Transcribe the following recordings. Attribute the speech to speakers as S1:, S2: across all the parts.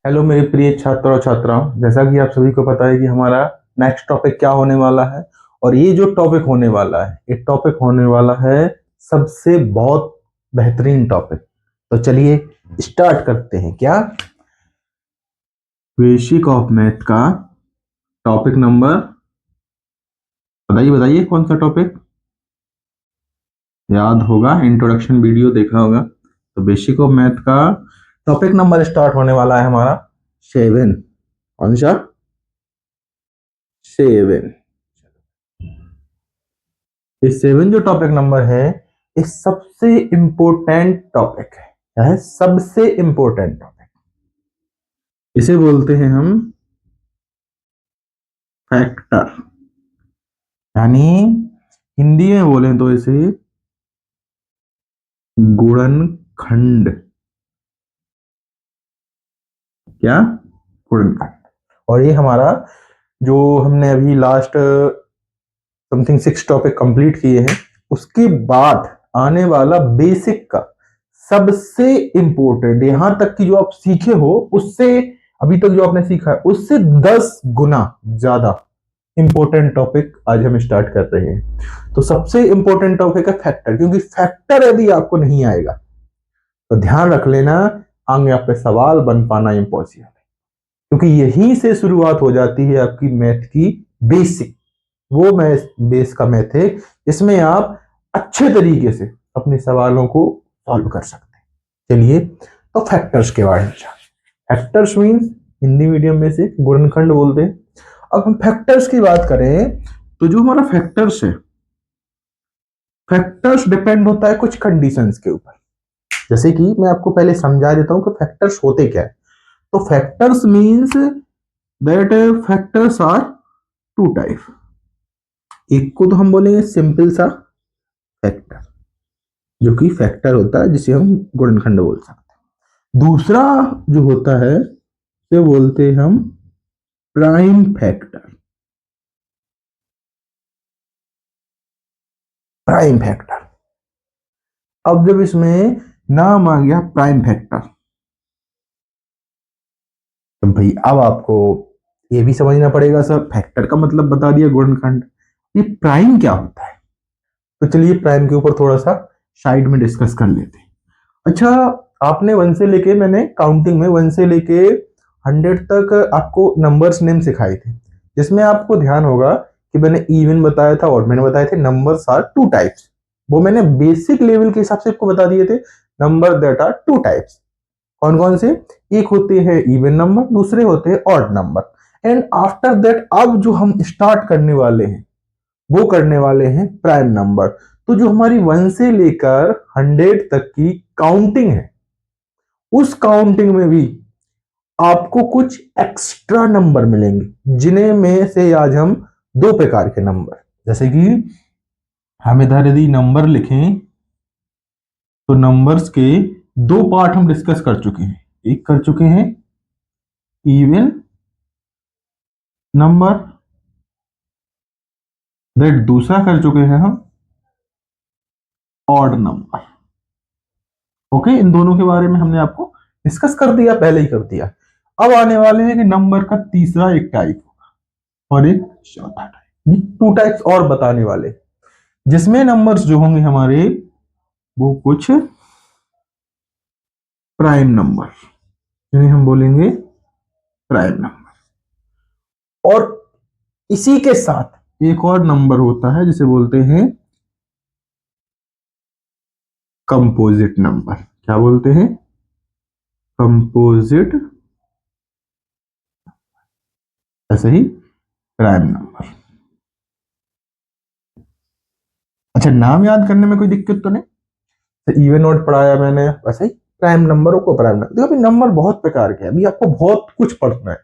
S1: Hello मेरे प्रिय छात्र और छात्राओं, जैसा कि आप सभी को पता है कि हमारा नेक्स्ट टॉपिक क्या होने वाला है। और ये जो टॉपिक होने वाला है, ये टॉपिक होने वाला है सबसे बहुत बेहतरीन टॉपिक। तो चलिए स्टार्ट करते हैं। क्या बेसिक ऑफ मैथ का टॉपिक नंबर, बताइए बताइए कौन सा टॉपिक याद होगा, इंट्रोडक्शन वीडियो देखा होगा। तो बेसिक ऑफ मैथ का टॉपिक नंबर स्टार्ट होने वाला है हमारा 7। कौन सा? 7। ये 7 जो टॉपिक नंबर है, ये सबसे इंपॉर्टेंट टॉपिक है। क्या है? सबसे इंपॉर्टेंट टॉपिक। इसे बोलते हैं हम फैक्टर, यानी हिंदी में बोले तो इसे गुणनखंड। क्या? गुणनखंड। और ये हमारा जो हमने अभी लास्ट समथिंग 6 टॉपिक कंप्लीट किए हैं, उसके बाद आने वाला बेसिक का सबसे इंपॉर्टेंट, यहां तक कि जो आप सीखे हो उससे, अभी तक जो आपने सीखा है उससे 10 गुना ज्यादा इंपॉर्टेंट टॉपिक आज हम स्टार्ट कर रहे हैं। तो सबसे इंपॉर्टेंट टॉपिक है फैक्टर, क्योंकि फैक्टर यदि आपको नहीं आएगा तो ध्यान रख लेना, आगे आप पे सवाल बन पाना इम्पॉसिबल है। क्योंकि यहीं से शुरुआत हो जाती है आपकी मैथ की बेसिक। वो मैथ बेस का मैथ है जिसमें आप अच्छे तरीके से अपने सवालों को सॉल्व कर सकते हैं। चलिए तो फैक्टर्स के बारे में जानें। फैक्टर्स मीन्स हिंदी मीडियम में से गुणनखंड बोलते हैं। अब हम फैक्टर्स की बात करें तो जो हमारा फैक्टर्स है, फैक्टर्स डिपेंड होता है कुछ कंडीशंस के ऊपर। जैसे कि मैं आपको पहले समझा देता हूं कि फैक्टर्स होते क्या है। तो factors means that factors are two type. एक को तो हम बोलेंगे सिंपल सा फैक्टर, जो कि फैक्टर होता है जिसे हम गुणनखंड बोल सकते हैं। दूसरा जो होता है उसे बोलते हैं हम प्राइम फैक्टर। Prime factor. अब जब इसमें नाम आ गया प्राइम फैक्टर, तो भाई अब आपको ये भी समझना पड़ेगा, सर फैक्टर का मतलब बता दिया गुणनखंड, ये प्राइम क्या होता है। तो चलिए प्राइम के ऊपर थोड़ा सा साइड में डिस्कस कर लेते हैं। अच्छा, आपने 1 से लेके, मैंने काउंटिंग में 1 से लेके 100 तक आपको नंबर्स नेम सिखाए थे, जिसमें आपको ध्यान होगा कि मैंने इवन बताया था और मैंने बताए थे नंबर्स आर टू टाइप्स। वो मैंने बेसिक लेवल के हिसाब से आपको बता दिए थे, number that are two types. कौन कौन से? एक होते हैं इवन नंबर, दूसरे होते हैं odd number. And after that अब जो हम स्टार्ट करने वाले हैं वो करने वाले हैं प्राइम नंबर। तो जो हमारी 1 से लेकर 100 तक की काउंटिंग है, उस काउंटिंग में भी आपको कुछ एक्स्ट्रा नंबर मिलेंगे, जिन्हें में से आज हम 2 प्रकार के नंबर, जैसे कि हम इधर यदि नंबर लिखें तो नंबर्स के 2 पार्ट हम डिस्कस कर चुके हैं। एक कर चुके हैं इवन नंबर, दैट दूसरा कर चुके हैं हम ऑड नंबर। ओके, इन दोनों के बारे में हमने आपको डिस्कस कर दिया, पहले ही कर दिया। अब आने वाले हैं कि नंबर का तीसरा एक टाइप होगा और एक चौथा टाइप, 2 टाइप्स और बताने वाले, जिसमें नंबर्स जो होंगे हमारे वो कुछ प्राइम नंबर, जिन्हें हम बोलेंगे प्राइम नंबर। और इसी के साथ एक और नंबर होता है जिसे बोलते हैं कंपोजिट नंबर। क्या बोलते हैं? कंपोजिट, ऐसे ही प्राइम नंबर। अच्छा, नाम याद करने में कोई दिक्कत तो नहीं? तो इवन ऑड पढ़ाया मैंने, वैसे ही प्राइम नंबरों को प्राइम नंबर। देखो अभी नंबर बहुत प्रकार के हैं, अभी आपको बहुत कुछ पढ़ना है।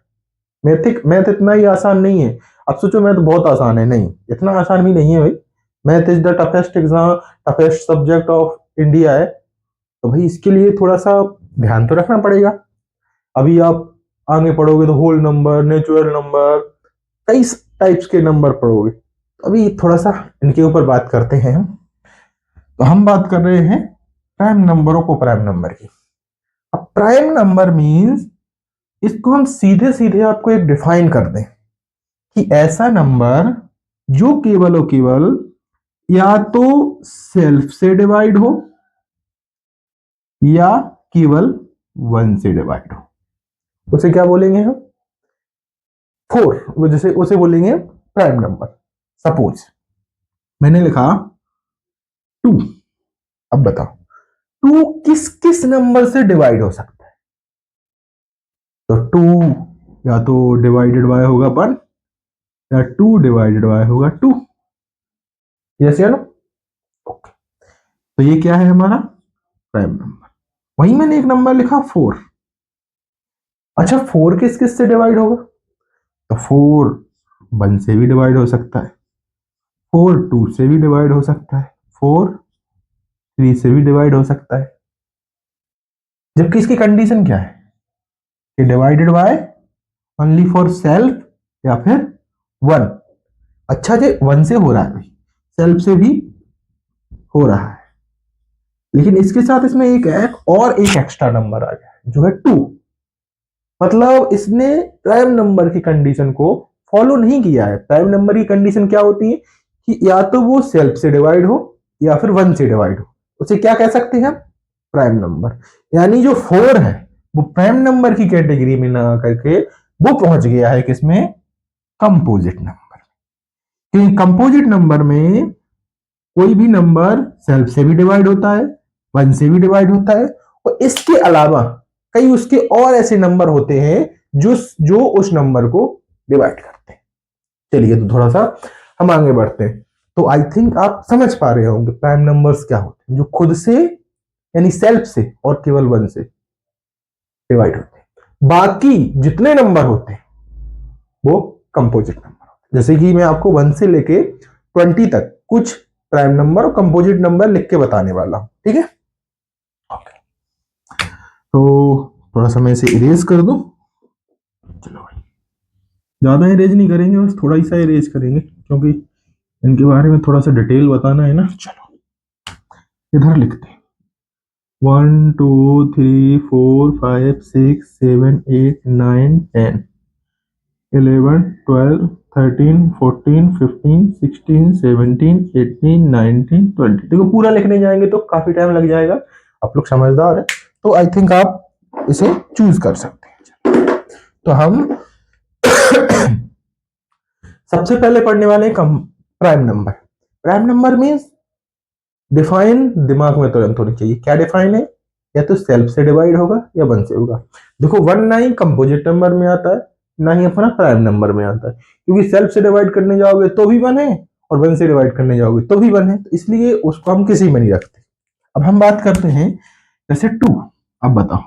S1: मैथ इतना ही आसान नहीं है। अब सोचो मैथ बहुत आसान है, नहीं, इतना आसान भी नहीं है भाई। Math is the toughest exam, toughest subject of India है। तो भाई इसके लिए थोड़ा सा ध्यान तो रखना पड़ेगा। अभी आप आगे पढ़ोगे तो होल नंबर, नेचुरल नंबर, कई टाइप्स के नंबर पढ़ोगे। तो अभी थोड़ा सा इनके ऊपर बात करते हैं हम। तो हम बात कर रहे हैं प्राइम नंबरों को प्राइम नंबर की। अब प्राइम नंबर मीन्स इसको हम सीधे सीधे आपको एक डिफाइन कर दें कि ऐसा नंबर जो केवल और केवल या तो सेल्फ से डिवाइड हो या केवल 1 से डिवाइड हो, उसे क्या बोलेंगे हम? 4, जैसे उसे बोलेंगे प्राइम नंबर। सपोज मैंने लिखा 2। अब बताओ 2 किस किस नंबर से डिवाइड हो सकता है? तो 2 या तो डिवाइडेड बाय होगा 1 या 2 डिवाइडेड बाय होगा 2। यस या नो? ओके, तो ये क्या है हमारा प्राइम नंबर। वहीं मैंने एक नंबर लिखा 4। अच्छा 4 किस किस से डिवाइड होगा? तो 4 1 से भी डिवाइड हो सकता है, 4 2 से भी डिवाइड हो सकता है, 4 3 से भी डिवाइड हो सकता है। जबकि इसकी कंडीशन क्या है कि divided by only for self या फिर 1। अच्छा जी 1 से हो रहा है, सेल्फ से भी हो रहा है, लेकिन इसके साथ इसमें एक एक्स्ट्रा नंबर आ गया जो है 2। मतलब इसने प्राइम नंबर की कंडीशन को फॉलो नहीं किया है। प्राइम नंबर की कंडीशन क्या होती है कि या तो वो सेल्फ से डिवाइड हो या फिर 1 से डिवाइड हो, उसे क्या कह सकते हैं? Prime number. यानी जो 4 है वो प्राइम नंबर की कैटेगरी में ना करके वो पहुंच गया है किसमें? Composite number. क्योंकि कंपोजिट नंबर में कोई भी नंबर सेल्फ से भी डिवाइड होता है, 1 से भी डिवाइड होता है, और इसके अलावा कई उसके और ऐसे नंबर होते हैं जो जो उस नंबर को डिवाइड करते हैं। चलिए तो थोड़ा सा हम आगे बढ़ते हैं। तो आई थिंक आप समझ पा रहे होंगे प्राइम नंबर्स क्या होते हैं, जो खुद से यानी सेल्फ से और केवल 1 से डिवाइड होते हैं। बाकी जितने नंबर होते हैं वो कंपोजिट नंबर होते हैं। जैसे कि मैं आपको 1 से लेके 20 तक कुछ प्राइम नंबर और कंपोजिट नंबर लिख के बताने वाला हूं, ठीक है? तो थोड़ा सा मैं इसे इरेज कर दूं। चलो भाई, ज्यादा इरेज नहीं करेंगे, बस थोड़ा ही सा इरेज करेंगे क्योंकि इनके बारे में थोड़ा सा डिटेल बताना है ना। चलो इधर लिखते हैं 1 2 3 4 5 6 7 8 9 10 11 12 13 14 15 16 17 18 19 20। देखो पूरा लिखने जाएंगे तो काफी टाइम लग जाएगा, आप लोग समझदार है तो आई थिंक आप इसे चूज कर सकते हैं। तो हम सबसे पहले पढ़ने वाले prime number. Prime number means define दिमाग में तुरंत होनी चाहिए। क्या डिफाइन है? या तो सेल्फ से डिवाइड होगा या 1 से होगा। देखो 1 ना ही कंपोजिट नंबर में आता है ना ही अपना प्राइम नंबर में आता है, क्योंकि सेल्फ से डिवाइड करने जाओगे तो भी 1 है और 1 से डिवाइड करने जाओगे तो भी 1 है, तो इसलिए उसको हम किसी में नहीं रखते। अब हम बात करते हैं जैसे 2। अब बताओ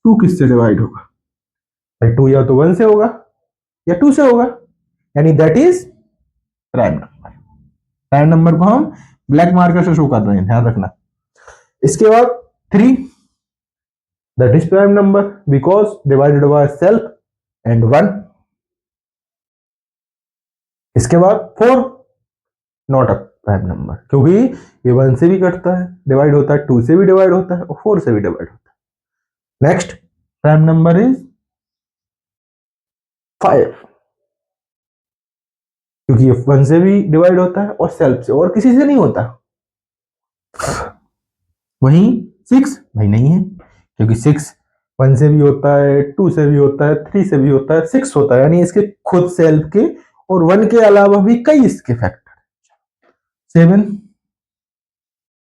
S1: 2 किससे डिवाइड होगा? भाई 2 या तो 1 से होगा या 2 से होगा, यानी that is prime number. Prime number को हम ब्लैक मार्कर से शो कर रहे हैं, ध्यान रखना। इसके बाद 3, that is prime number because divided by self and 1। इसके बाद 4, नॉट अ प्राइम नंबर, क्योंकि ये 1 से भी कटता है, डिवाइड होता है, 2 से भी डिवाइड होता है और 4 से भी डिवाइड होता है। नेक्स्ट प्राइम नंबर इज 5, क्योंकि ये 1 से भी डिवाइड होता है और सेल्फ से और किसी से नहीं होता। वहीं 6 भाई नहीं है, क्योंकि 6 1 से भी होता है, 2 से भी होता है, 3 से भी होता है, 6 होता है, यानी इसके खुद सेल्फ के और 1 के अलावा भी कई इसके फैक्टर। 7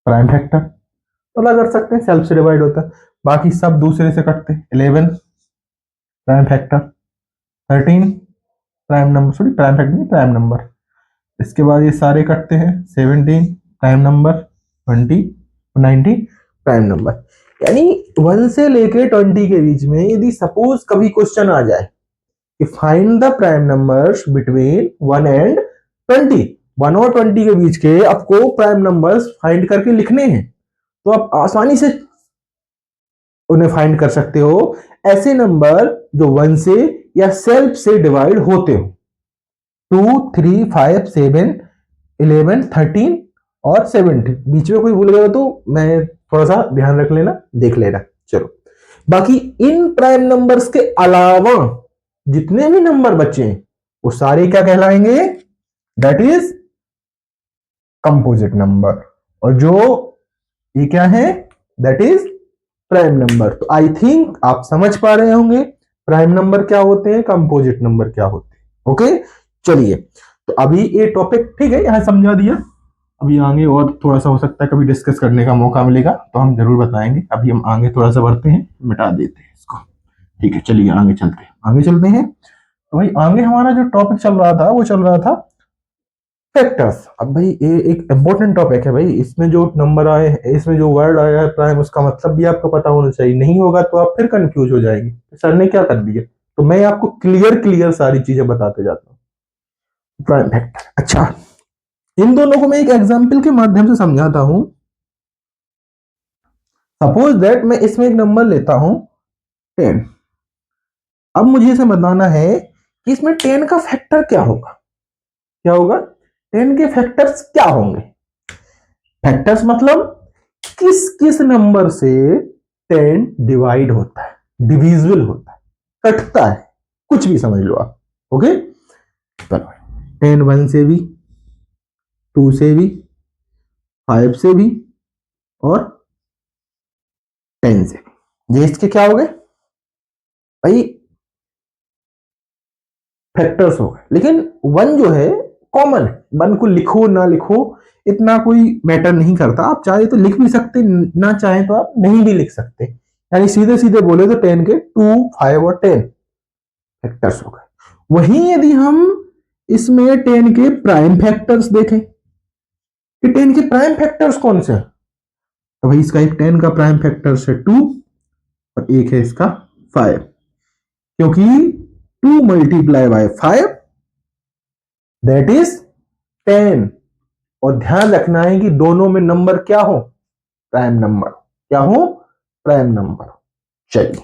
S1: प्राइम फैक्टर, पता कर सकते हैं सेल्फ से डिवाइड होता है, बाकी सब दूसरे से कटते हैं। 11 prime factor, 13 prime number, sorry prime factor नहीं, प्राइम नंबर। इसके बाद ये सारे कटते हैं। 17 प्राइम नंबर, 20 19 प्राइम नंबर। यानी 1 से लेके 20 के बीच में यदि सपोज कभी क्वेश्चन आ जाए कि find the prime numbers between 1 and 20, 1 और 20 के बीच के आपको प्राइम नंबर्स फाइंड करके लिखने हैं, तो आप आसानी से उन्हें फाइंड कर सकते हो। ऐसे नंबर जो 1 से या सेल्फ से डिवाइड होते हो। 2 3 5 7 11 13 और 70। बीच में कोई भूल गया तो मैं थोड़ा सा ध्यान रख लेना, देख लेना। चलो, बाकी इन प्राइम नंबर्स के अलावा जितने भी नंबर बचे हैं वो सारे क्या कहलाएंगे? That is composite number. और जो ये क्या है? That is prime number. तो आई थिंक आप समझ पा रहे होंगे प्राइम नंबर क्या होते हैं, कंपोजिट नंबर क्या होते हैं। ओके, चलिए, तो अभी ये टॉपिक ठीक है, यहां समझा दिया। अभी आगे और थोड़ा सा हो सकता है कभी डिस्कस करने का मौका मिलेगा तो हम जरूर बताएंगे। अभी हम आगे थोड़ा सा बढ़ते हैं, मिटा देते हैं इसको। ठीक है, चलिए आगे चलते हैं, आगे चलते हैं। तो भाई आगे हमारा जो टॉपिक चल रहा था वो चल रहा था फैक्टर्स। अब भाई ये एक इंपॉर्टेंट टॉपिक है भाई, इसमें जो नंबर आए हैं, इसमें जो वर्ड आया है प्राइम, उसका मतलब भी आपको पता होना चाहिए। नहीं होगा तो आप फिर कंफ्यूज हो जाएंगे सर ने क्या कर दिया। तो मैं आपको क्लियर क्लियर सारी चीजें बताते जाता हूँ। प्राइम फैक्टर, अच्छा, इन दोनों को मैं एक एग्जाम्पल के माध्यम से समझाता हूं। सपोज दैट मैं इसमें एक नंबर लेता हूं 10। अब मुझे इसे बताना है कि इसमें 10 का फैक्टर क्या होगा। क्या होगा? 10 के फैक्टर्स क्या होंगे? फैक्टर्स मतलब किस किस नंबर से 10 डिवाइड होता है, डिविजिबल होता है, कटता है, कुछ भी समझ लो आप। ओके, चलो, 10 1 से भी, 2 से भी, 5 से भी, और 10 से भी। ये इसके क्या हो गए भाई? फैक्टर्स हो गए। लेकिन 1 जो है कॉमन है, 1 को लिखो ना लिखो इतना कोई मैटर नहीं करता। आप चाहे तो लिख भी सकते, ना चाहे तो आप नहीं भी लिख सकते। यानी सीधे सीधे बोले तो 10 के 2 5 और 10 फैक्टर्स हो गए। वहीं यदि हम इसमें 10 के प्राइम फैक्टर्स देखें कि 10 के प्राइम फैक्टर्स कौन से हैं, तो भाई इसका एक 10 का प्राइम फैक्टर्स है 2 और एक है इसका 5। क्योंकि 2 मल्टीप्लाई बाय 5 दैट इज 10। और ध्यान रखना है कि दोनों में नंबर क्या हो? Prime number. क्या हो? Prime number. चलिए,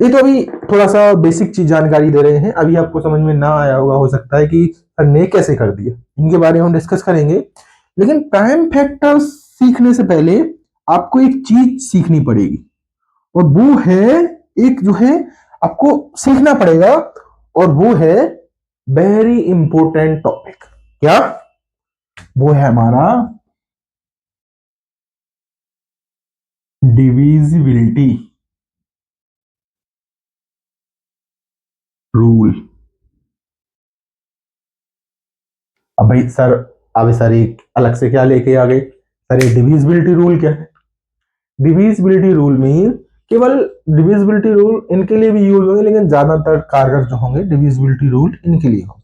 S1: ये तो अभी थोड़ा सा बेसिक चीज जानकारी दे रहे हैं, अभी आपको समझ में ना आया होगा, हो सकता है कि सर ने कैसे कर दिया, इनके बारे में हम डिस्कस करेंगे। लेकिन प्राइम फैक्टर्स सीखने से पहले आपको एक चीज सीखनी पड़ेगी, और वो है, एक जो है आपको सीखना पड़ेगा, और वो है वेरी इंपॉर्टेंट टॉपिक। क्या? वो है हमारा डिविजिबिलिटी रूल। अब भाई सर, अब सर एक अलग से क्या लेके आ गए सर, ये डिविजिबिलिटी रूल क्या है? डिविजिबिलिटी रूल में केवल डिविजिबिलिटी रूल इनके लिए भी यूज होंगे, लेकिन ज्यादातर कारगर जो होंगे डिविजिबिलिटी रूल इनके लिए होंगे।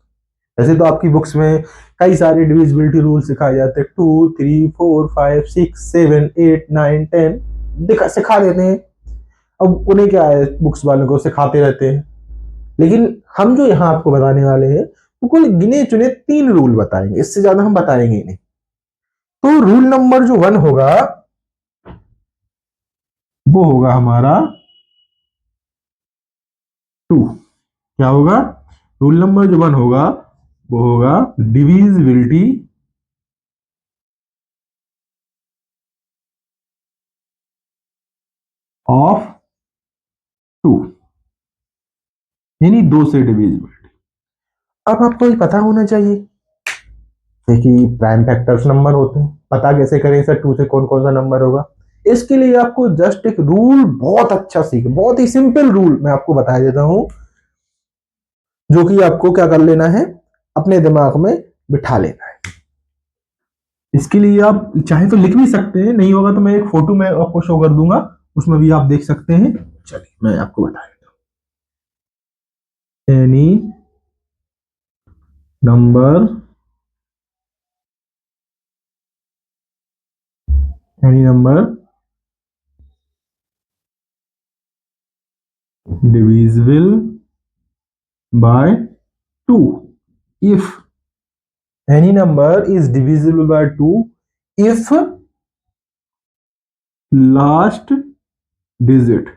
S1: वैसे तो आपकी बुक्स में कई सारे डिविजिबिलिटी रूल सिखाए जाते हैं, 2 3 4 5 6 7 8 9 10 सिखा देते हैं। अब उन्हें क्या है, बुक्स वालों को सिखाते रहते हैं। लेकिन हम जो यहाँ आपको बताने वाले हैं वो कुल गिने चुने 3 रूल बताएंगे, इससे ज्यादा हम बताएंगे ही नहीं। तो रूल नंबर जो 1 होगा वो होगा हमारा 2। क्या होगा? रूल नंबर जो 1 होगा वो होगा डिविजिबिलिटी ऑफ 2, यानी 2 से डिविजिबिलिटी। अब आपको ये पता होना चाहिए कि प्राइम फैक्टर्स नंबर होते हैं, पता कैसे करें सर 2 से कौन कौन सा नंबर होगा? इसके लिए आपको जस्ट एक रूल बहुत अच्छा सीख, बहुत ही सिंपल रूल मैं आपको बता देता हूं, जो कि आपको क्या कर लेना है, अपने दिमाग में बिठा लेना है। इसके लिए आप चाहे तो लिख भी सकते हैं, नहीं होगा तो मैं एक फोटो में आपको शो कर दूंगा, उसमें भी आप देख सकते हैं। चलिए मैं आपको बता देता हूं। Any number, any number divisible by 2 if any number is divisible by 2 if last digit,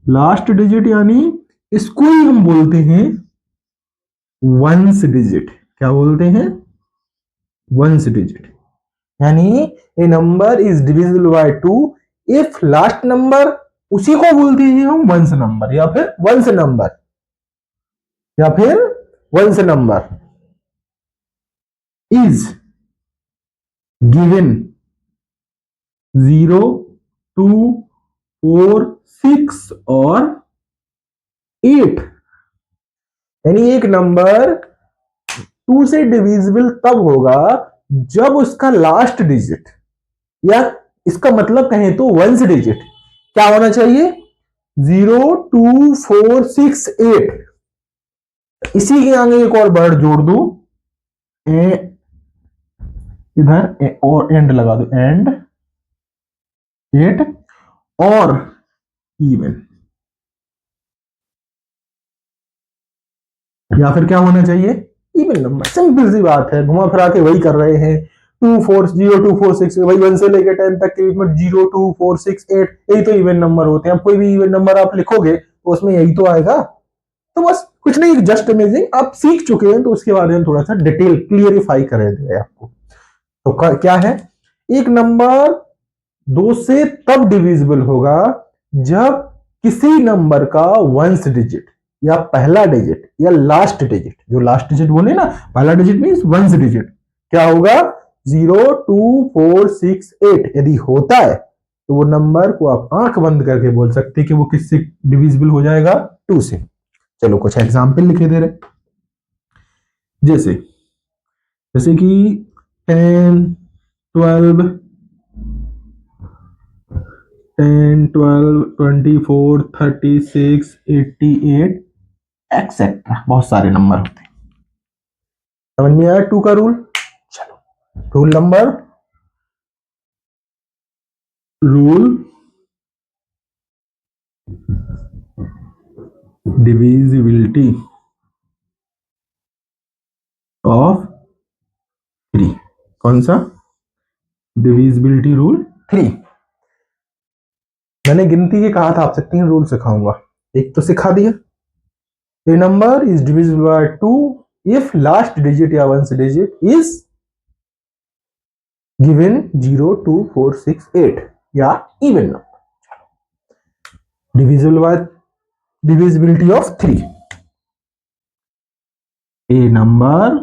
S1: last digit यानी इसको ही हम बोलते हैं वंस डिजिट। क्या बोलते हैं? Ones digit. यानी a number is divisible by 2 if last number, उसी को बोल दीजिए हम वंस नंबर या फिर वंस नंबर या फिर वंस नंबर इज गिवन 0, 2, 4, 6 और 8। यानी एक नंबर 2 से डिविजिबल तब होगा जब उसका लास्ट डिजिट, या इसका मतलब कहें तो वंस डिजिट क्या होना चाहिए, 0, 2, 4, 6, 8। इसी के आगे एक और वर्ड जोड़ दू, इधर और एंड लगा दो, एंड 8 और इवन, या फिर क्या होना चाहिए, इवन नंबर। सिंपल सी बात है, घुमा फिरा के वही कर रहे हैं। 2, 4, 0, 2, 4, 6, वही 1 से लेकर 10 तक के बीच में 0, 2, 4, 6, 8 यही तो इवन नंबर होते हैं। अब कोई भी इवन नंबर आप लिखोगे तो उसमें यही तो आएगा। तो बस कुछ नहीं, जस्ट अमेजिंग, आप सीख चुके हैं तो उसके बारे में थोड़ा सा डिटेल क्लियरिफाई कर दे आपको। तो क्या है, एक नंबर 2 से तब डिविजिबल होगा जब किसी नंबर का वंस डिजिट या पहला डिजिट या लास्ट डिजिट, जो लास्ट डिजिट बोले ना, पहला डिजिट मींस वंस डिजिट, क्या होगा, 0, 2, 4, 6, 8 यदि होता है तो वो नंबर को आप आंख बंद करके बोल सकते हैं कि वो किससे डिविजिबल हो जाएगा, 2 से। चलो कुछ एग्जाम्पल लिखे दे रहे, जैसे जैसे कि 10, 12, 10, 12, 24, 36, 88 एक्सेट्रा, बहुत सारे नंबर होते हैं। समझ में आया 2 का रूल। चलो रूल डिविजिबिलिटी ऑफ 3। कौन सा, डिविजिबिलिटी रूल 3। मैंने गिनती के कहा था आपसे 3 रूल सिखाऊंगा, एक तो सिखा दिया, a number is divisible by 2 if last digit या वंस डिजिट इज गिवन 0, 2, 4, 6, 8 या even number. Divisible by divisibility of 3, a number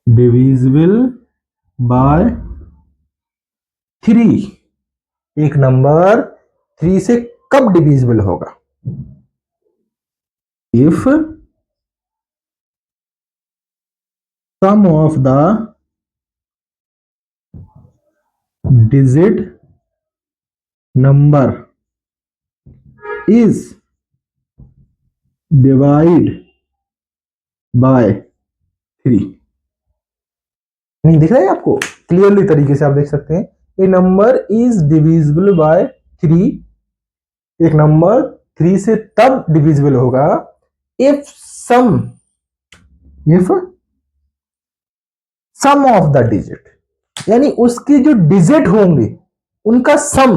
S1: divisible by 3, एक नंबर 3 से कब डिविजिबल होगा, if sum of the digit number is divide by 3। नहीं दिख रहा है आपको, क्लियरली तरीके से आप देख सकते हैं, a number is divisible by 3, एक नंबर 3 से तब डिविजिबल होगा if sum of the digit, यानी उसके जो डिजिट होंगे उनका सम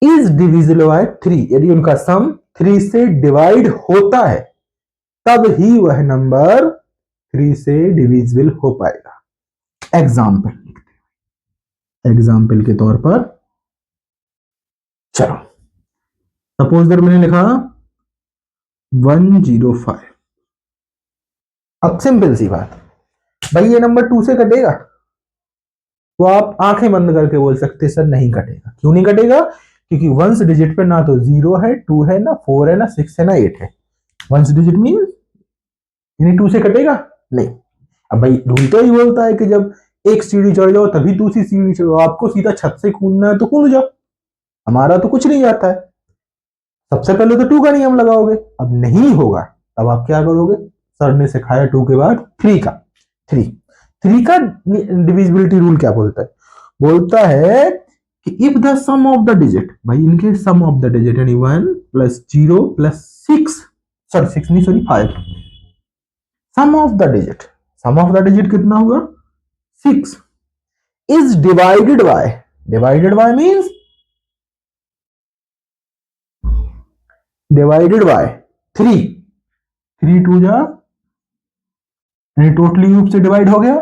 S1: इज डिविजिबल बाय 3, यदि उनका सम 3 से डिवाइड होता है तब ही वह नंबर 3 से डिविजिबल हो पाएगा। एग्जाम्पल के तौर पर, चलो सपोज दैट मैंने लिखा 105। अब सिंपल सी बात, भाई ये नंबर 2 से कटेगा, तो आप आंखें बंद करके बोल सकते सर नहीं कटेगा। क्यों नहीं कटेगा, क्योंकि वंस डिजिट पे ना तो 0 है, 2 है, ना 4 है, ना 6 है, ना 8 है। वंस डिजिट मीन यानी 2 से कटेगा नहीं। अब भाई रूल तो ही बोलता है कि जब एक सीढ़ी चढ़ जाओ तभी दूसरी सीढ़ी चढ़ो, आपको सीधा छत से कूदना है तो कूद जाओ, हमारा तो कुछ नहीं जाता है। सबसे पहले तो 2 का नियम लगाओगे, अब नहीं होगा तब आप क्या करोगे, सर ने सिखाया 2 के बाद 3 का। 3 का डिविजिबिलिटी रूल क्या बोलता है, बोलता है कि if the sum of the digit, भाई इनके सम ऑफ द डिजिट यानी 1 + 0 + 6, सॉरी 6 नहीं, sorry 5, sum of the digit कितना हुआ, 6, is divided by means divided by 3, 3 टू जा यानी टोटली रूप से डिवाइड हो गया,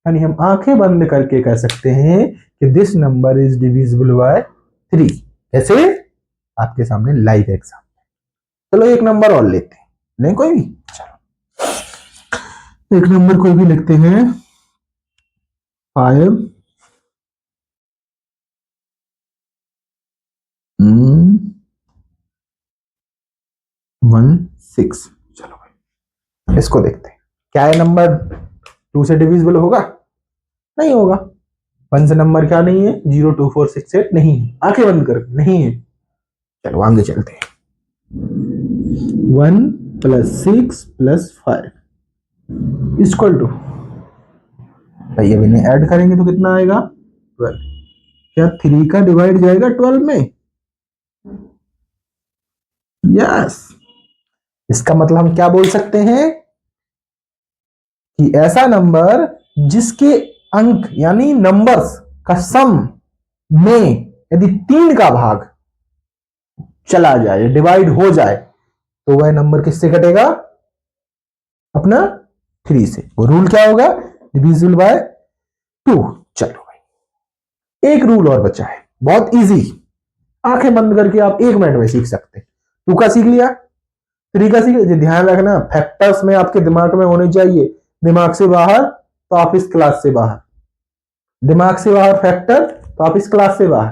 S1: यानी हम आंखें बंद करके कह सकते हैं कि this number is divisible by 3। कैसे? आपके सामने लाइव एग्जाम। चलो एक नंबर और लेते हैं, नहीं कोई भी, चलो एक नंबर कोई भी लिखते हैं 5 1 6। चलो भाई इसको देखते हैं, क्या है नंबर 2 से डिविजिबल होगा? नहीं होगा। 1 से नंबर क्या नहीं है? 0 2 4 6 8 नहीं है, आंखें बंद कर नहीं है। चलो आगे चलते हैं। 1 + 6 + 5 इक्वल टू, भाई अब इन्हें ऐड करेंगे तो कितना आएगा? 12। क्या 3 का डिवाइड जाएगा 12 में? यस। इसका मतलब हम क्या बोल सकते हैं कि ऐसा नंबर जिसके अंक यानी नंबर्स का सम में यदि 3 का भाग चला जाए, डिवाइड हो जाए, तो वह नंबर किससे कटेगा? अपना 3 से। वो रूल क्या होगा? Divisible by 2। चलो भाई एक रूल और बचा है, बहुत इजी, आंखें बंद करके आप 1 मिनट में सीख सकते हैं। 2 का सीख लिया, 3 का सीख लिया। ध्यान रखना फैक्टर्स में आपके दिमाग में होने चाहिए, दिमाग से बाहर तो आप इस क्लास से बाहर, दिमाग से बाहर फैक्टर तो आप इस क्लास से बाहर,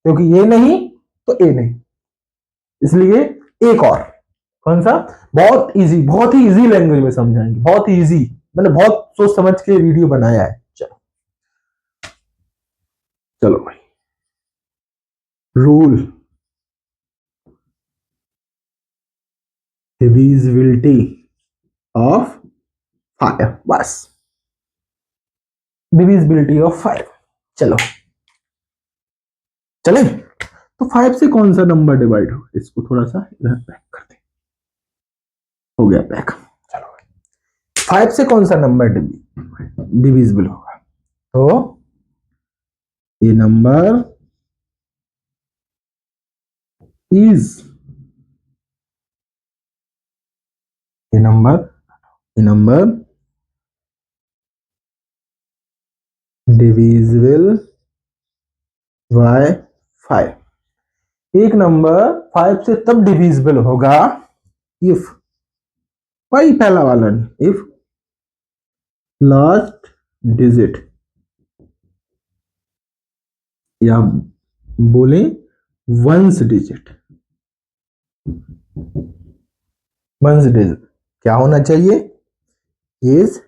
S1: क्योंकि ये नहीं तो ए नहीं। इसलिए एक और, कौन सा? बहुत इजी, बहुत ही इजी लैंग्वेज में समझाएंगे, बहुत ही इजी, मैंने बहुत सोच समझ के वीडियो बनाया है। चलो चलो भाई, रूल डिविजिबिलिटी ऑफ 5, बस डिविजिबिलिटी ऑफ 5। चलो चले, तो 5 से कौन सा नंबर डिवाइड हो? इसको थोड़ा सा इधर पैक कर दे, हो गया पैक। चलो 5 से कौन सा नंबर डिविजिबल होगा? तो ये नंबर इज, ये नंबर डिविजिबल बाय 5। एक नंबर 5 से तब डिविजिबल होगा इफ, वही पहला वाला, इफ लास्ट डिजिट, या बोले वंस डिजिट, वंस डिजिट क्या होना चाहिए? Is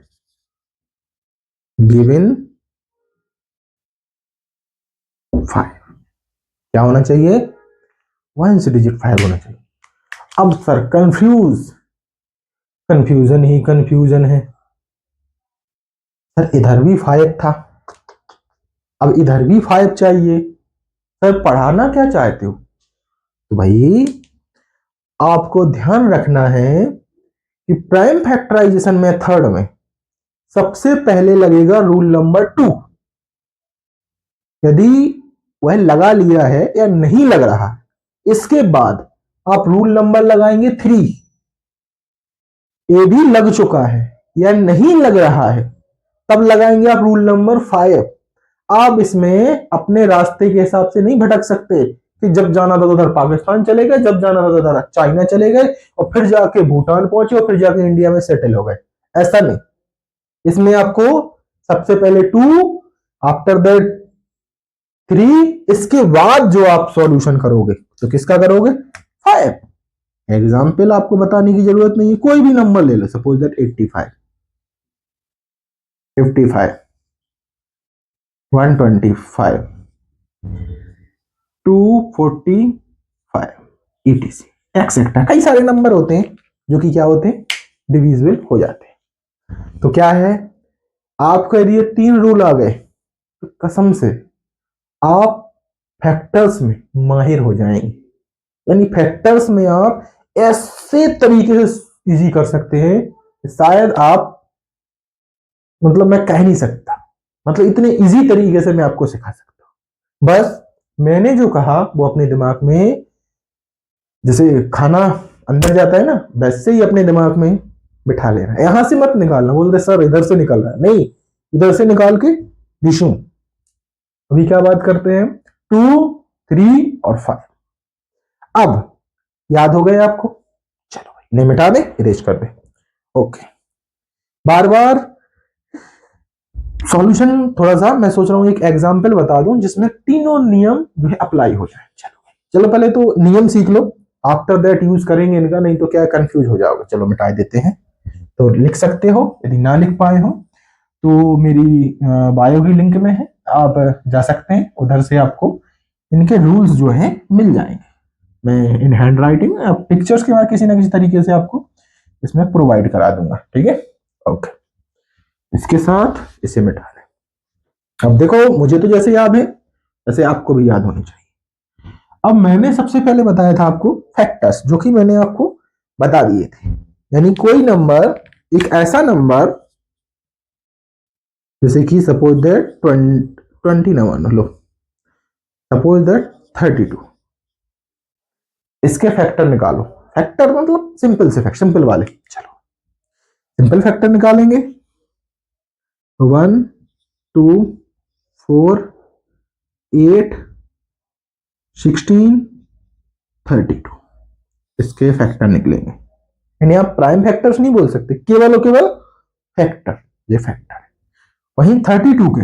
S1: given 5। क्या होना चाहिए? वंस डिजिट 5 होना चाहिए। अब सर कंफ्यूजन ही कंफ्यूजन है। सर इधर भी 5 था, अब इधर भी 5 चाहिए, सर पढ़ाना क्या चाहते हो? तो भाई आपको ध्यान रखना है कि प्राइम फैक्टराइजेशन मेथड में सबसे पहले लगेगा रूल नंबर 2। यदि वह लगा लिया है या नहीं लग रहा, इसके बाद आप रूल नंबर लगाएंगे 3। ए भी लग चुका है या नहीं लग रहा है, तब लगाएंगे आप रूल नंबर 5। आप इसमें अपने रास्ते के हिसाब से नहीं भटक सकते कि जब जाना था तो उधर पाकिस्तान चले गए, जब जाना था तो उधर चाइना चले गए, और फिर जाके भूटान पहुंचे, और फिर जाके इंडिया में सेटल हो गए। ऐसा नहीं, इसमें आपको सबसे पहले 2, आफ्टर दैट 3, इसके बाद जो आप सॉल्यूशन करोगे तो किसका करोगे? 5। एग्जाम्पल आपको बताने की जरूरत नहीं है, कोई भी नंबर ले लो, सपोज दैट 85, 55, 125, 245, ETC एक्सेट्रा, कई सारे नंबर होते हैं जो कि क्या होते हैं? डिविजिबल हो जाते हैं। तो क्या है, आपको यदि ये 3 रूल आ गए तो कसम से आप फैक्टर्स में माहिर हो जाएंगे। यानी फैक्टर्स में आप ऐसे तरीके से इजी कर सकते हैं शायद आप, मतलब मैं कह नहीं सकता, मतलब इतने इजी तरीके से मैं आपको सिखा सकता हूं। बस मैंने जो कहा वो अपने दिमाग में जैसे खाना अंदर जाता है ना, वैसे ही अपने दिमाग में बिठा लेना, यहां से मत निकालना, बोलते सर इधर से निकल रहा है, नहीं, इधर से निकाल के दिशू। अभी क्या बात करते हैं, 2, 3 और 5। अब याद हो गए आपको, चलो भाई नहीं मिटा दे, इरेज कर दे। ओके, बार बार सॉल्यूशन थोड़ा सा मैं सोच रहा हूं एक एग्जांपल बता दूं जिसमें तीनों नियम जो है अप्लाई हो जाए। चलो चलो पहले तो नियम सीख लो, आफ्टर दैट यूज करेंगे इनका, नहीं तो क्या कंफ्यूज हो जाओगे। चलो मिटा देते हैं। तो लिख सकते हो, यदि ना लिख पाए हो तो मेरी बायो भी लिंक में है, आप जा सकते हैं, उधर से आपको इनके रूल्स जो है मिल जाएंगे। मैं इन हैंड राइटिंग पिक्चर्स के बाद किसी ना किसी तरीके से आपको इसमें प्रोवाइड करा दूंगा, ठीक है। ओके, इसके साथ इसे मिटा दें। अब देखो मुझे तो जैसे याद है वैसे आपको भी याद होनी चाहिए। अब मैंने सबसे पहले बताया था आपको फैक्टर्स, जो कि मैंने आपको बता दिए थे। यानी कोई नंबर, एक ऐसा नंबर जैसे कि suppose that 29 low, suppose that 32, इसके फैक्टर निकालो। फैक्टर मतलब सिंपल से फैक्टर, सिंपल वाले। चलो सिंपल फैक्टर निकालेंगे। 1, 2, 4, 8, 16, 32 इसके फैक्टर निकलेंगे। यानी आप प्राइम फैक्टर्स नहीं बोल सकते, केवल और केवल फैक्टर, ये फैक्टर है। वहीं 32 के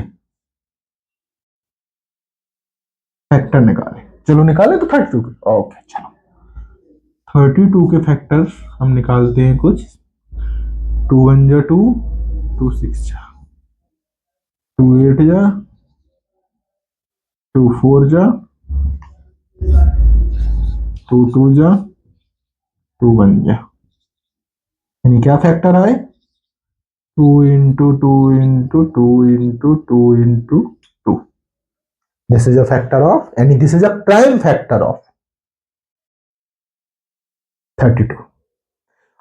S1: फैक्टर निकाले, चलो निकाले तो 32 के। ओके चलो 32 के फैक्टर्स हम निकालते हैं कुछ। 2 1 जा 2, 2 6 जा, 2 8 जा, 2 4 जा, 2 2 जा, 2 1 जा। यानी क्या फैक्टर आए, 2 into 2 into 2 into 2 into 2। This is a factor of, यानी this is a prime factor of 32।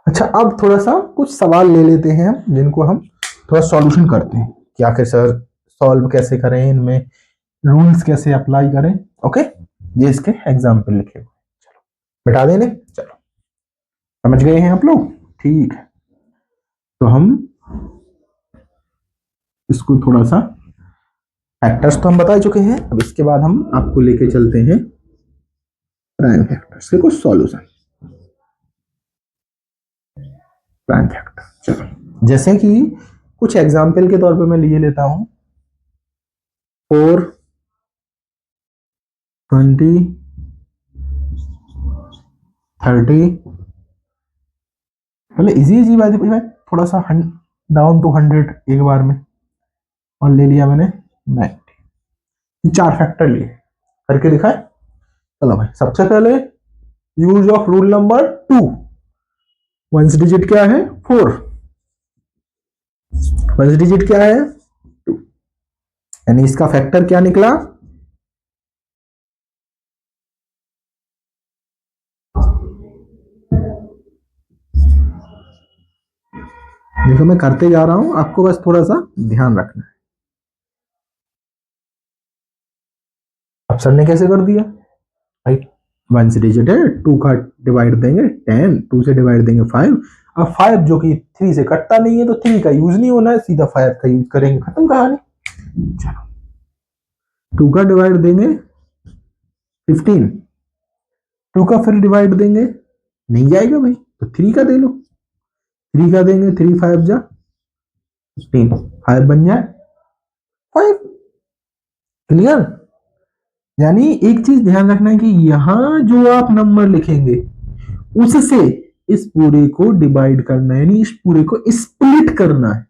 S1: अच्छा अब थोड़ा सा कुछ सवाल ले लेते हैं हम, जिनको हम थोड़ा सॉल्यूशन करते हैं कि आखिर सर सॉल्व कैसे करें, इनमें रूल्स कैसे अप्लाई करें। ओके, ये इसके एग्जाम्पल लिखे हुए, चलो मिटा देने। चलो समझ गए हैं आप लोग, ठीक है। तो हम इसको थोड़ा सा, फैक्टर्स तो हम बता चुके हैं, अब इसके बाद हम आपको लेके चलते हैं प्राइम फैक्टर्स के कुछ सॉल्यूशन। प्राइम फैक्टर, चलो जैसे कि कुछ एग्जाम्पल के तौर पे मैं लिए लेता हूं, 4, 20, 30। पहले इजी इजी बात है, थोड़ा सा डाउन टू 100 एक बार में, और ले लिया मैंने 90। 4 फैक्टर लिए, करके दिखाए। चलो भाई सबसे पहले use of rule number 2। Ones digit क्या है, 4। वंस डिजिट क्या है, 2। यानी इसका फैक्टर क्या निकला, देखो मैं करते जा रहा हूं, आपको बस थोड़ा सा ध्यान रखना है। अब सर ने कैसे कर दिया भाई, 1 से डिजिट है, 2 का डिवाइड देंगे 10, 2 से डिवाइड देंगे 5। अब 5 जो कि 3 से कटता नहीं है, तो 3 का यूज नहीं होना है, सीधा 5 का यूज करेंगे, खत्म कहानी। चलो 2 का डिवाइड देंगे 15, 2 का फिर डिवाइड देंगे, नहीं जाएगा भाई, तो 3 का दे लो, 3 का देंगे, 3 5 जा 15, 5 बन जाए 5। क्लियर। यानी एक चीज ध्यान रखना है कि यहां जो आप नंबर लिखेंगे उससे इस पूरे को डिवाइड करना है, यानी इस पूरे को स्प्लिट करना है।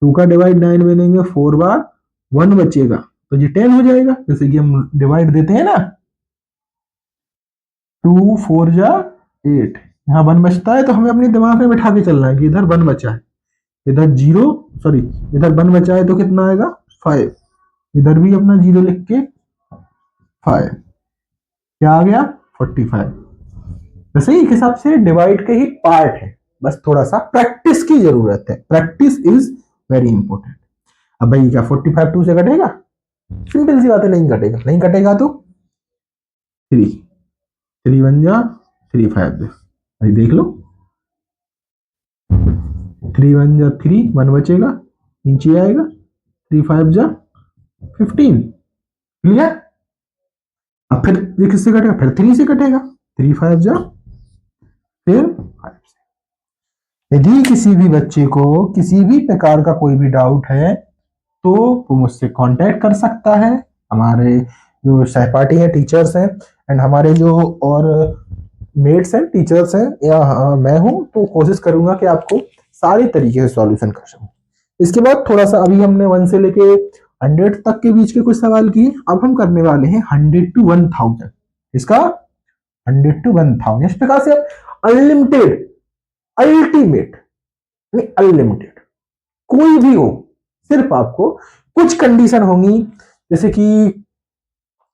S1: 2 का डिवाइड 9 में देंगे, 4 बार 1 बचेगा, तो ये 10 हो जाएगा। जैसे कि हम डिवाइड देते हैं ना, 2 4 जा 8, यहाँ 1 बचता है, तो हमें अपने दिमाग में बिठा के चलना है कि इधर 1 बचा है, इधर 0, सॉरी इधर 1 बचा है तो कितना आएगा 5, इधर भी अपना 0 लिख के 5, क्या आ गया 45। वैसे एक हिसाब से डिवाइड के ही पार्ट है, बस थोड़ा सा प्रैक्टिस की जरूरत है, प्रैक्टिस इज वेरी इंपॉर्टेंट। अब भाई क्या 45 2 से कटेगा, सिंपल सी बात है, नहीं कटेगा, नहीं कटेगा तो 3 3 बन जा 3 5 जा, अरे देख लो 3 1 जा 3, 1 बचेगा नीचे आएगा, 3 5 जा 15, क्लियर। अब फिर ये किससे कटेगा, फिर 3 से कटेगा, 3 5 जा फिर 5 से। यदि किसी भी बच्चे को किसी भी प्रकार का कोई भी डाउट है तो वो मुझसे कांटेक्ट कर सकता है। हमारे जो सहपाठी हैं, टीचर्स हैं, एंड हमारे जो और मेट्स हैं, टीचर्स हैं, या मैं हूं, तो कोशिश करूंगा कि आपको सारे तरीके से सॉल्यूशन कर सकूं। इसके बाद थोड़ा सा, अभी हमने 1 से लेके 100 तक के बीच के कुछ सवाल किए, अब हम करने वाले हैं 100 to 1000। इसका 100 to 1000 इस प्रकार से आप अनलिमिटेड, अल्टीमेट, अनलिमिटेड कोई भी हो, सिर्फ आपको कुछ कंडीशन होंगी, जैसे कि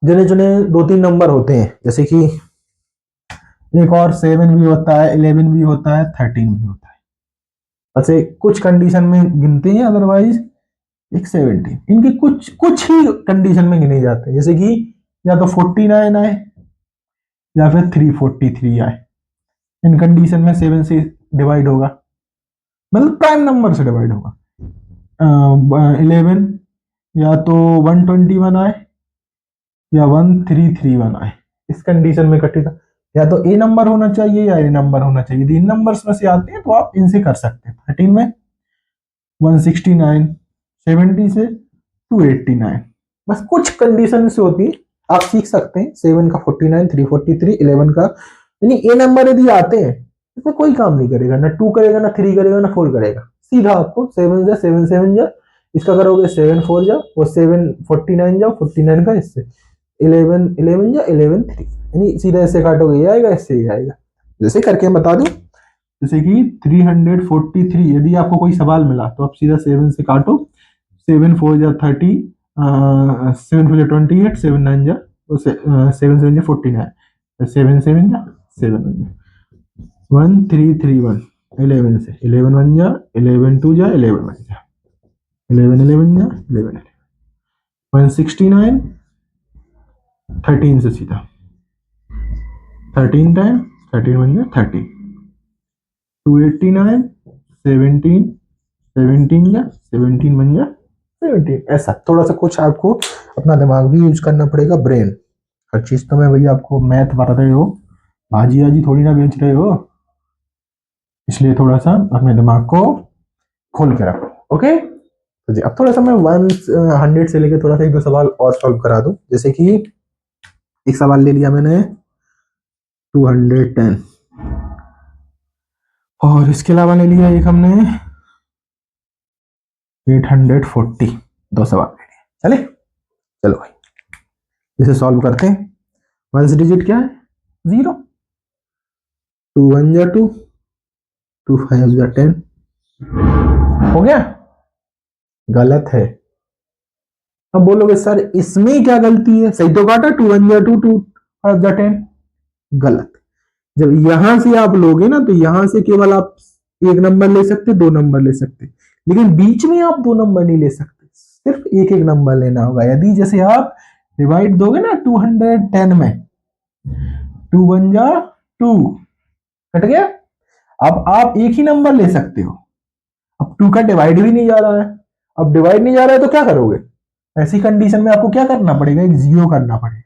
S1: जने जने 2-3 नंबर होते हैं, जैसे कि एक और 7 भी होता है, 11 भी होता है, 13 भी होता है, ऐसे कुछ कंडीशन में गिनते हैं, अदरवाइज एक 17 इनके कुछ कुछ ही कंडीशन में गिने जाते हैं, जैसे कि या तो 49 आए या फिर 343 आए, इन कंडीशन में 7 से डिवाइड होगा, मतलब प्राइम नंबर से डिवाइड होगा। 11 या तो 121 आए या 1331 आए, इस कंडीशन में कटेगा, या तो ए नंबर होना चाहिए या ए नंबर होना चाहिए। यदि इन नंबर्स में से आते हैं तो आप इनसे कर सकते हैं। 13 में 169, 70 से 289, बस कुछ कंडीशन से होती है, आप सीख सकते हैं। 7 का 49, 343, 11 का, यानी ए नंबर यदि आते हैं इसमें कोई काम नहीं करेगा, ना 2 करेगा, ना 3 करेगा, ना 4 करेगा, सीधा आपको 7 जा 7 7 जा, इसका करोगे 7 4 जा, वो 7 49 जाओ, 49 का इससे 11 11 जा 11 3, यानी सीधा ऐसे काटोगे ये आएगा, इससे ये आएगा। जैसे करके मैं बता दूं, जैसे कि 343, यदि आपको कोई सवाल मिला तो आप सीधा 7 से काटो, 7 4 जा 30, 7 4 जा 28, 7 9 जा 7 7 जा 49, 7 7 जा 7 1 3 3 1, 11 से 11 1 जा 11 2 जा 11 1 जा 11 11 जा 11 169, 13 से सीधा 13 टाइम 13 1 जा 30, 289, 17 17 या 17 बन जा 17, ऐसा थोड़ा सा कुछ आपको अपना दिमाग भी यूज करना पड़ेगा, ब्रेन। हर चीज तो मैं भैया आपको मैथ बता रहे हो, भाजी आजी थोड़ी ना बेच रहे हो, इसलिए थोड़ा सा अपने दिमाग को खोल के रखो। ओके, तो जी अब थोड़ा सा मैं 100 से लेकर थोड़ा सा 1-2 सवाल और सॉल्व करा दूं, जैसे कि एक सवाल ले लिया मैंने 210, और इसके अलावा ले लिया एक हमने 840, 2 सवाल ले लिए। चले, चलो भाई इसे सॉल्व करते हैं। 1 डिजिट क्या है, 0, 2 1 जा 2, 2 5 जा 10, हो गया, गलत है। अब बोलोगे सर इसमें क्या गलती है, सही तो काटा, 2 1 जा 2, 2 5 जा 10, गलत। जब यहां से आप लोगे ना तो यहां से केवल आप एक नंबर ले सकते, 2 नंबर ले सकते, लेकिन बीच में आप 2 नंबर नहीं ले सकते, सिर्फ एक एक नंबर लेना होगा। यदि जैसे आप डिवाइड दोगे ना 210 में, 2 1 जा 2, कट गया। अब आप एक ही नंबर ले सकते हो, अब 2 का डिवाइड भी नहीं जा रहा है, अब डिवाइड नहीं जा रहा है तो क्या करोगे, ऐसी कंडीशन में आपको क्या करना पड़ेगा, एक 0 करना पड़ेगा,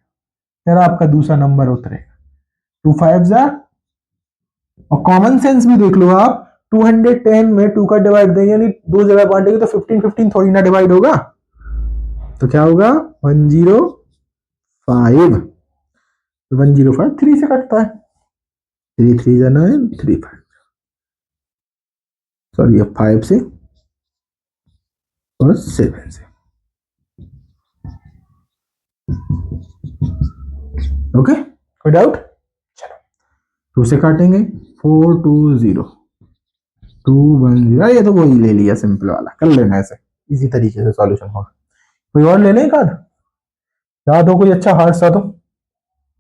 S1: फिर आपका दूसरा नंबर उतरेगा। 2 5 जा, और कॉमन सेंस भी देख लो आप, 210 में 2 का डिवाइड देंगे यानी 2 जगह बांटेंगे तो 15 15 थोड़ी ना डिवाइड होगा, तो क्या होगा 105, 105 3 से कटता है, 3 3 जा 9, 3 5, सॉरी 5 से और 7 से। ओके, कोई डाउट, चलो 2 से काटेंगे, 4 2 0, 2 1 0, ये तो वही ले लिया सिंपल वाला, कर लेना ऐसे इजी तरीके से सॉल्यूशन होगा। कोई और ले लें कार्ड, याद हो कोई अच्छा हार्ड सा तो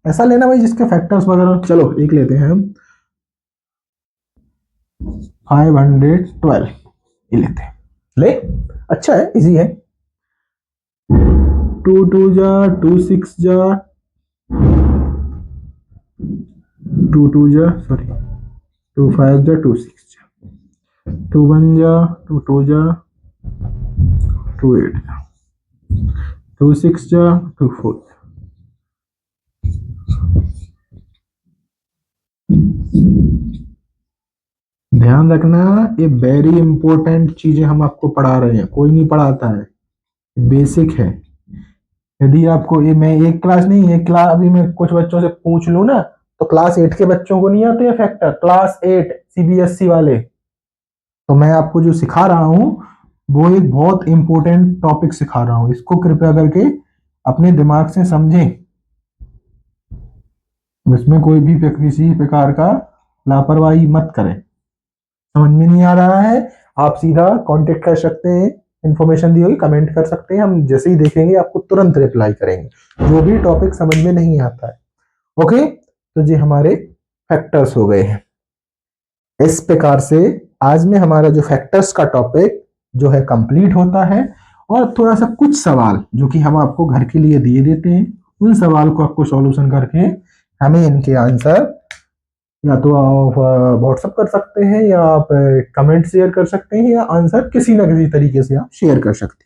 S1: ऐसा लेना भाई जिसके फैक्टर्स वगैरह। चलो एक लेते हैं हम 512, ये लेते हैं, ले अच्छा है, इजी है। 2 2 जा 2 6 जा टू टू जा सॉरी, टू फाइव जा, टू सिक्स जा, टू वन जा, टू टू जा, टू एट जा, टू सिक्स जा, टू फोर। ध्यान रखना, ये वेरी इंपॉर्टेंट चीजें हम आपको पढ़ा रहे हैं, कोई नहीं पढ़ाता है, बेसिक है। यदि आपको ये, मैं एक क्लास नहीं, एक क्लास अभी मैं कुछ बच्चों से पूछ लूं ना, तो क्लास 8 के बच्चों को नहीं आते हैं फैक्टर, क्लास 8 सीबीएसई वाले। तो मैं आपको जो सिखा रहा हूं वो एक बहुत इंपॉर्टेंट टॉपिक सिखा रहा हूं, इसको कृपया करके अपने दिमाग से समझें। इसमें कोई भी किसी प्रकार का लापरवाही मत करें। समझ में नहीं आ रहा है, आप सीधा कांटेक्ट कर सकते हैं, इंफॉर्मेशन दी होगी कमेंट कर सकते हैं, हम जैसे ही देखेंगे आपको तुरंत रिप्लाई करेंगे जो भी टॉपिक समझ में नहीं आता है। ओके, तो ये हमारे फैक्टर्स हो गए हैं। इस प्रकार से आज में हमारा जो फैक्टर्स का टॉपिक जो है कंप्लीट होता है। और थोड़ा सा कुछ सवाल जो कि हम आपको घर के लिए दिए देते हैं, उन सवाल को आपको सॉल्यूशन करके हमें इनके आंसर या तो आप व्हाट्सअप कर सकते हैं, या आप कमेंट शेयर कर सकते हैं, या आंसर किसी ना किसी तरीके से आप शेयर कर सकते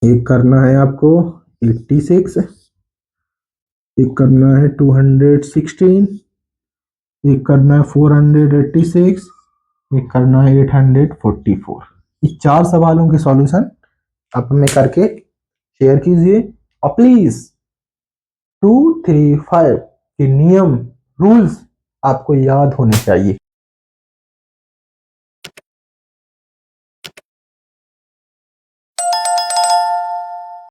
S1: हैं। एक करना है आपको 86, एक करना है 216, एक करना है 486, एक करना है 844। इस 4 सवालों के सॉल्यूशन आप हमें करके शेयर कीजिए। और प्लीज 2, 3, 5 के नियम रूल्स आपको याद होने चाहिए।